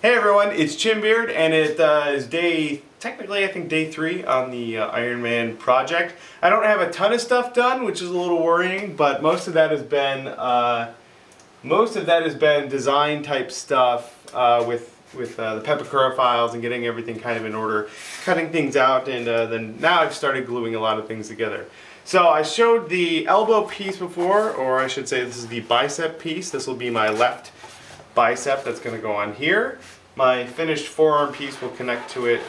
Hey everyone, it's Chinbeard, and it is technically I think day 3 on the Iron Man project. I don't have a ton of stuff done, which is a little worrying, but most of that has been design type stuff with the Pepakura files and getting everything kind of in order, cutting things out, and then now I've started gluing a lot of things together. So I showed the elbow piece before, or I should say this is the bicep piece. This will be my left bicep that's going to go on here. My finished forearm piece will connect to it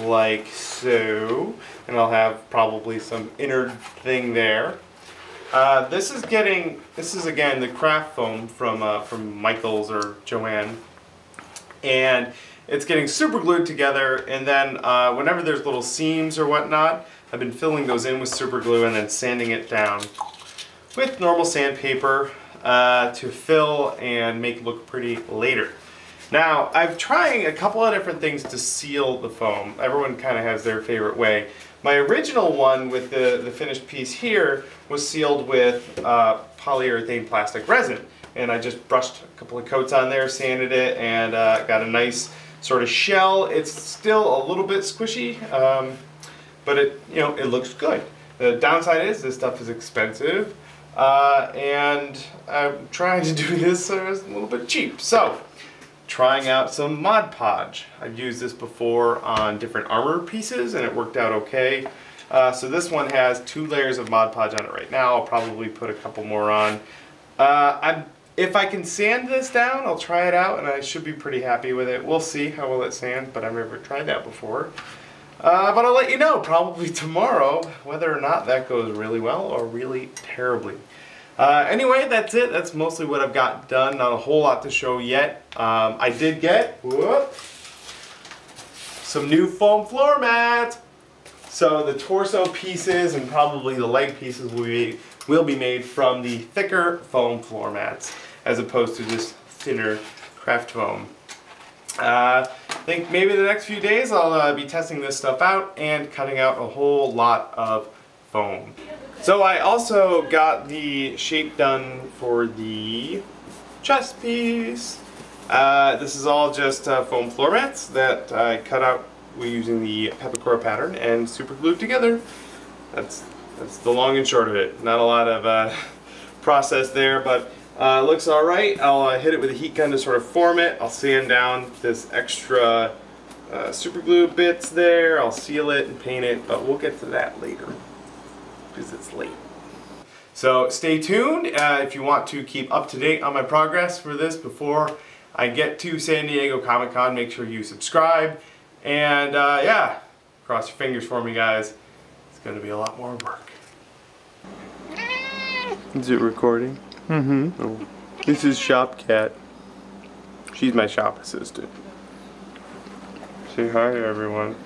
like so, and I'll have probably some inner thing there. This is again the craft foam from Michael's or Joanne, and it's getting super glued together, and then whenever there's little seams or whatnot, I've been filling those in with super glue and then sanding it down with normal sandpaper to fill and make it look pretty later. Now, I'm trying a couple of different things to seal the foam. Everyone kind of has their favorite way. My original one with the finished piece here was sealed with polyurethane plastic resin. And I just brushed a couple of coats on there, sanded it, and got a nice sort of shell. It's still a little bit squishy, but it looks good. The downside is this stuff is expensive, and I'm trying to do this so it's a little bit cheap. So, trying out some Mod Podge. I've used this before on different armor pieces and it worked out okay. So this one has 2 layers of Mod Podge on it right now. I'll probably put a couple more on. If I can sand this down, I'll try it out and I should be pretty happy with it. We'll see how well it sands, but I've never tried that before. But I'll let you know probably tomorrow whether or not that goes really well or really terribly. Anyway, that's it. That's mostly what I've got done. Not a whole lot to show yet. I did get some new foam floor mats. So the torso pieces and probably the leg pieces will be made from the thicker foam floor mats as opposed to just thinner craft foam. I think maybe the next few days I'll be testing this stuff out and cutting out a whole lot of foam. So I also got the shape done for the chest piece. This is all just foam floor mats that I cut out using the Pepakura pattern and super glued together. That's the long and short of it. Not a lot of process there, but looks alright. I'll hit it with a heat gun to sort of form it. I'll sand down this extra super glue bits there. I'll seal it and paint it, but we'll get to that later because it's late. So stay tuned if you want to keep up to date on my progress for this before I get to San Diego Comic-Con. Make sure you subscribe, and yeah, cross your fingers for me, guys. It's going to be a lot more work. Is it recording? Mm-hmm. Oh. This is Shop Cat. She's my shop assistant. Say hi, everyone.